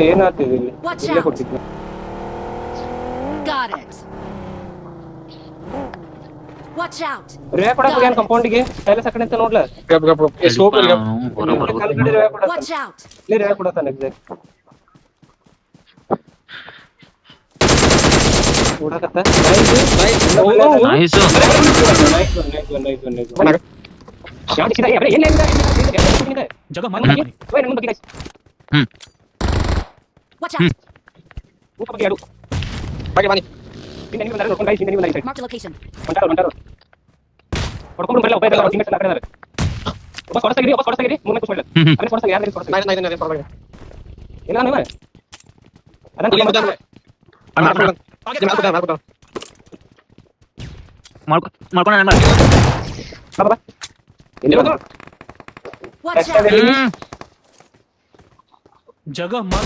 ಏನಾಗ್ತಿದೆ ಇಲ್ಲಿ Watch ಇಲ್ಲೇ out. ಕೊಟ್ಟಿದ್ದೆ Got it. Watch out. Rave ಕೊಡಕ್ಕೆ ಏನ್ ಕಂಪೌಂಡಿಗೆ ಸ್ಟೈಲ್ ಸಕಡೆ ಅಂತ ನೋಡ್ಲ ಸ್ಕೋಪ್ ಕಲ್ಗಡೆ ರೇವ್ ಕೊಡತಾನೆ Watch out. ಇಲ್ಲಿ ರೇವ್ ಕೊಡತಾನೆ ಎಕ್ಸಾಕ್ಟ್ ಓಡಕತ್ತ ನೈಸ್ जगह मान Watch out. Mark Mark the location. Watch out. जगह मान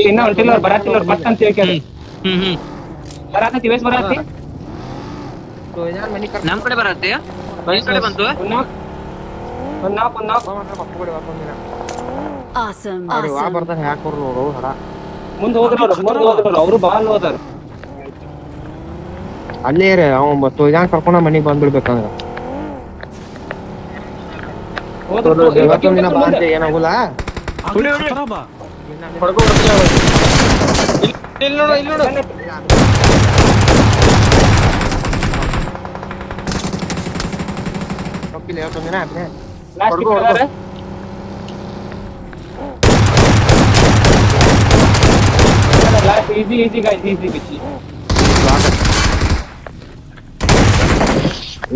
ಇನ್ನ ಹೊಂಟಿಲ್ಲ ಬರಾತಿಲ್ಲ ಪಟ್ ಅಂತ ಹೇಳ್ತಾರೆ ಬರಾತಿ ವೇಸ್ ಬರಾತಿ ನಮ್ ಕಡೆ ಬರತ್ತೆ ಈ ಕಡೆ ಬಂತು Awesome. ಬರ್ತಾನೆ ಯಾಕೆ ಬರ್ರು ನೋಡು ಹರ ಮುಂದೆ ಹೋದ್ರು ಅವರು ಬಾಲ್ ಹೋದಾರ ಅಲ್ಲೇ ರೀ ಅವ ತೊಯ್ದಾನ್ ಕರ್ಕೊಂಡ ಮನಿಗ್ ಬಂದ್ಬಿಡ್ಬೇಕಂದ್ರ ಇವತ್ತೊಂದ್ ದಿನ ಬಾ ಅಂತ ಏನಾಗುಲ್ಲ आगे खतरा बा ಇಲ್ಲಿ ನೋಡು ತಪ್ಪಿಲ್ಲ ಇವತ್ತೊಂದ್ ದಿನ ಅದೇ ಲಾಸ್ಟ್ ಈಸಿ ಗೈಸ್ ಈಸಿ ಬಿಚ್ಚಿ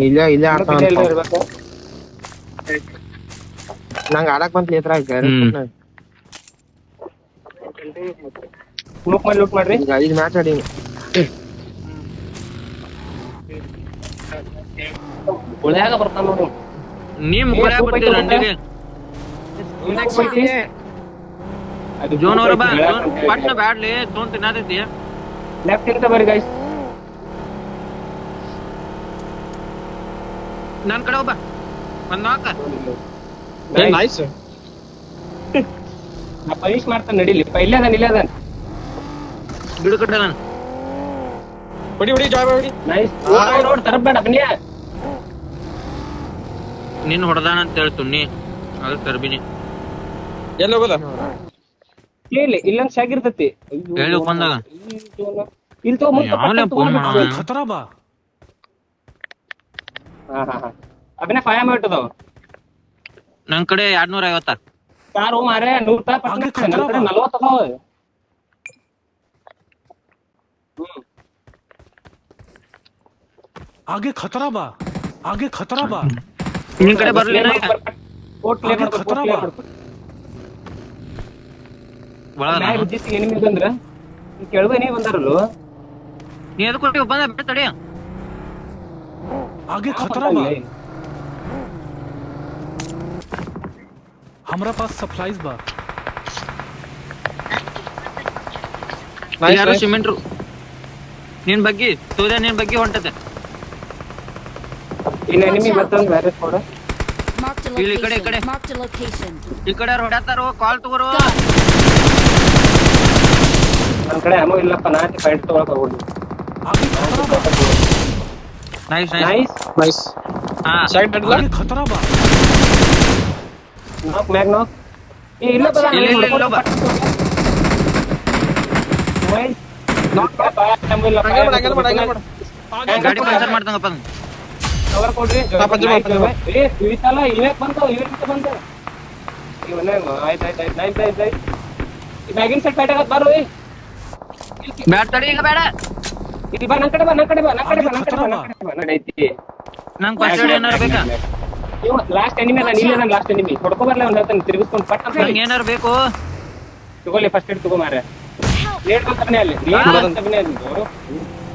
ಇಲ್ಲೇ ಆಡ್ತಾನ ನಂಗೆ ಆಡಕ್ ಬಂತ ಲೇತ್ರ ಲೂಟ್ ಮಾಡ್ರಿ ಈಗ 5 ಮ್ಯಾಚ್ ಆಡಿ ಉಳ್ಯಾಗ ಬರ್ತಾನ ನೋಡು ನೀವ್ ಮುಗ್ಗಡೆ ಬಿಡ್ತೀರ ರಂಡಿಗೆ ಜೋನ್ ಅವ್ರ ಬಾ ಪಟ್ನ ಬ್ಯಾಡ್ಲಿ ಜೋನ್ ತಿನ್ನತೈತಿ ಲೆಫ್ಟ್ ಇಂದ ಬರ್ರಿ ಗೈಸ್ ನನ್ ಕಡೆ ಒಬ್ಬ ಒಂದ್ ನಾಕ ನೈಸ್ ನಾ ಪರೀಕ್ಷೆ ಮಾಡ್ತಾನೆ ನಡಿಲಿ ಇಲ್ಲೇ ಅದಾನ ಗಿಡ ಕಟ್ಟದ ಹೊಡಿ ಜಾಯ್ ನೈಸ್ ನೋಡ್ ತರಬೇಡ ಬನ್ನಿ ನಿನ್ ಹೊಡೆದಾನ ಅಂತ ಹೇಳ್ತು ನೀ ಅದ ತರ್ಬಿನಿ ಎಲ್ಲ ಹೋಗಲ್ಲ ಕೇಳಿ ಇಲ್ಲಂದ್ ಶಾಗಿರ್ತತಿ ಹೇಳಿ ಬಂದಾಗ ಇಲ್ಲಿ ತಗೋ ಯಾವನೇ ಫೋನ್ ಮಾಡ आगे खतरा बा ಹಾ ಅಭಿನಯ ಫಾಯ ಮಾಡ್ತದವ ನನ್ ಕಡೆ 250 ಕಾರು ಮಾರೆ 100 ಆगे ಪಟ್ಟ ನನ್ನ ಕಡೆ 40 ಅದಾವ आगे खतरा बा ನಿನ್ ಕಡೆ ಬರ್ಲಿಲ್ಲ ಕೋಟ್ ಪ್ಲೇ ಆगे ಖತರಾ ಬಾ. ಮ್ಯಾಗ ಜಿಸ್ಸಿ ಎನಿಮಿ ಬಂದ್ರ ಕೆಳಗೆ ನೀ ಬಂದಾರಲ್ಲ ನೀ ಎದಕ್ ಕೊಟ್ಟಿ ಬಂದ ಬಿಡ ತಡಿ आगे खतरा बा हमरा पास सप्लाईज बा ಯಾರು ಸಿಮೆಂಟ್ರು ನಿನ್ ಬಗ್ಗೆ ತೋದೆ ನಿನ್ ಬಗ್ಗೆ ಹೊಂಟತೆ ಇಲ್ಲ ಎನಿಮಿ ಬರ್ತಂದ ಬೇರೆ ಕೊಡ Mark the ಇಲ್ಲಿ ಕಡೆ, location. ಕಡೆ. Mark the location. ಈ ಕಡೆ ಹೊಡ್ಯಾತಾರೋ ಕಾಲ್ ತಗೋರು ನನ್ನ ಕಡೆ ಅಮೋ ಇಲ್ಲಪ್ಪ ನಾಟಿ ಫೈಟ್ ತಗೊಳಕ್ ಹೋಗ್ಲಿ आगे खतरा बा ನೈಸ್ ನೈಸ್ ಹಾ आगे खतरा बा ನಾಕ್ ಮ್ಯಾಗ್ ನಾಕ್ ಏ ಇಲ್ಲ ಬರ ಇಲ್ಲ ಬಾ ಗಾಡಿ ಪಂಚರ್ ಮಾಡ್ತಂಗಪ್ಪ ಕವರ್ ಕೊಡ್ರಿ ಏ ಇಳಿತಲ್ಲ ಇವೇಕ್ ಬಂತು ಬಂತು ಇವನೇ ಆಯ್ತು ನೈಸ್ ಮ್ಯಾಗಿನ್ ಸೆಟ್ ಫೈಟ್ ಆಗತ್ ಬಾರು ಬ್ಯಾಟ್ ತಡಿ ಈಗ ಬೇಡ ಇಲ್ಲಿ ಬಾ ನನ್ನ ಕಡೆ ಬಾ ನಡೈತಿ ನಂಗ್ ಫಸ್ಟ್ ಏಡ್ ಏನಾರ ಬೇಕಾ ಇವ ಲಾಸ್ಟ್ ಎನಿಮಿ ಅಲ್ಲ ನೀನೇ ನನ್ನ ಲಾಸ್ಟ್ ಎನಿಮಿ ಹೊಡ್ಕೊ ಬರ್ಲ ಒಂದ್ ಹೇಳ್ತಾನೆ ತಿರುಗಿಸ್ಕೊಂಡು ಪಟ್ ಅಂತ ನಂಗೆ ಏನಾರ ಬೇಕು ತಗೊಳ್ಳಿ ಫಸ್ಟ್ ಏಡ್ ತಗೋ ಮಾರ ಲೇಟ್ ಬಂತನೆ ಅಲ್ಲಿ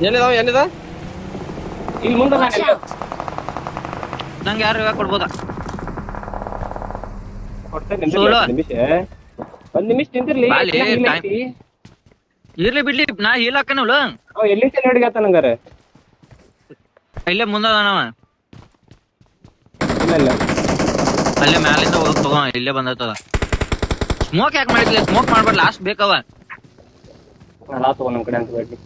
ಎಲ್ಲಿದ ಇಲ್ಲಿ ಮುಂದೆ Watch ನಾನು out. ನಂಗೆ ಯಾರು ಇವಾಗ ಕೊಡ್ಬೋದಾ ಕೊಡ್ತೇನೆ ಸೋಲೋ. ಒಂದ್ ನಿಮಿಷ ನಿಂತಿರ್ಲಿ ಬಾಲಿ, ಇರ್ಲಿ ಬಿಡ್ಲಿ ನಾ ಹೀಲಾಕನವಳು ಅವ ಎಲ್ಲಿಂದ ನೋಡಿ ಆತ ನಂಗಾರ ಇಲ್ಲೇ ಮುಂದವ ಇಲ್ಲ ಅಲ್ಲೇ ಮ್ಯಾಲಿಂದ ಹೋಗ್ ತಗೋ, ಇಲ್ಲೇ ಬಂದೈತದ. ಸ್ಮೋಕ್ ಯಾಕೆ ಮಾಡಿದ್ಲಿ? ಸ್ಮೋಕ್ ಮಾಡ್ಬಾರ್ದು, ಲಾಸ್ಟ್ ಬೇಕವ. ಲಾಸ್ಟ್ ತಗೋ ನಮ್ ಕಡೆ ಅಂತ ಬೇಡಿ.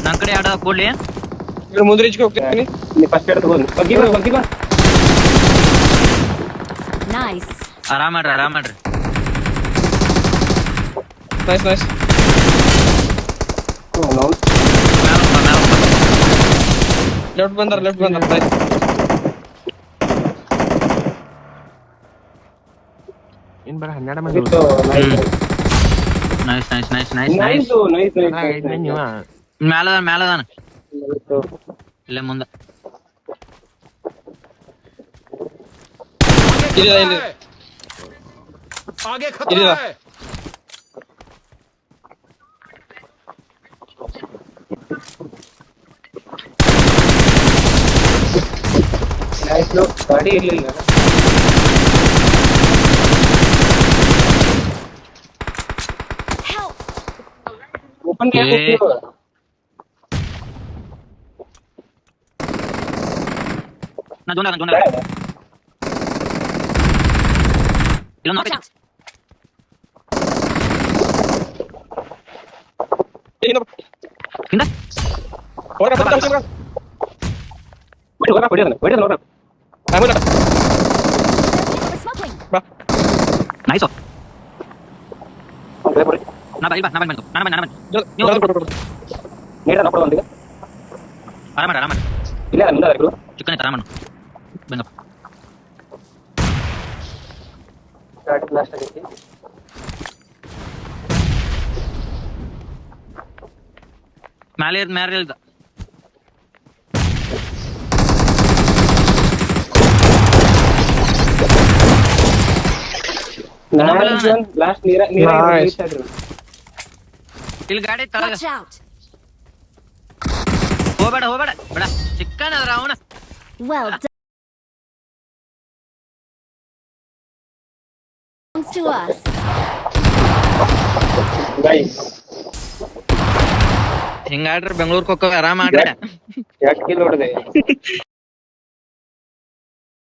ನನ್ ಕಡೆ ಆಡ ಕೊಡ್ಲಿ. ಇಲ್ಲಿ ಮುಂದೆ ರೀಚ್ಗೆ ಹೋಗ್ತೀನಿ. ನೀ ಫಸ್ಟ್ ಏಡ್ ತಗೋ. ಬಗ್ಗಿ ಬಾ. Nice. ಆರಾಮ್ ಮಾಡ್ರಿ. ನೈಸ್ ಮ್ಯಾಲ್ ಹೋಗ್ಬಾ. ಲೆಫ್ಟ್ ಬಂದಾರ ಇನ್ ಬರ 12 ಮಂದಿ ನೈಸ್. ನೀವ ಮ್ಯಾಲದಾನ ಇಲ್ಲೇ ಮುಂದ. ಇಲ್ಲಿ आगे खतरा है ಗಾಡಿ ಇರ್ಲಿಲ್ಲ. Help. ಓಪನ್ ನಾ ಜೋನ್ ಇಲ್ಲ Watch out. ಹಿಂದ They're smoking. ನೈಸ್. ನಾ ಬಾ ನಾನು ನೀವು ಆರಾಮ ಇಲ್ಲ ಮುಂದೆ ಚಿಕ್ಕನ್ ಆರಾಮ ಬಂದಪ್ಪ. ಬ್ಲಾಸ್ಟ್ ಆಗೈತಿ. ಮ್ಯಾಲೆ ಇಲ್ದ ಬ್ಲಾಸ್ಟ್ ನೀರ ಇಲ್ಲಿ ಗಾಡಿ ತಳಗ Watch out. ಹೋಗ್ಬೇಡ ಬೇಡ ಚಿಕ್ಕನ್ ಅದ್ರ ಅವನ. Well done. Comes to us. Guys ಹಿಂಗಾಡ್ರಿ ಬೆಂಗಳೂರಿಗೆ ಹೋಗ್ಕೋ ಆರಾಮ ಆಡ್ರಿ. 2 ಕಿಲ್ ಹೊಡೆದೆ.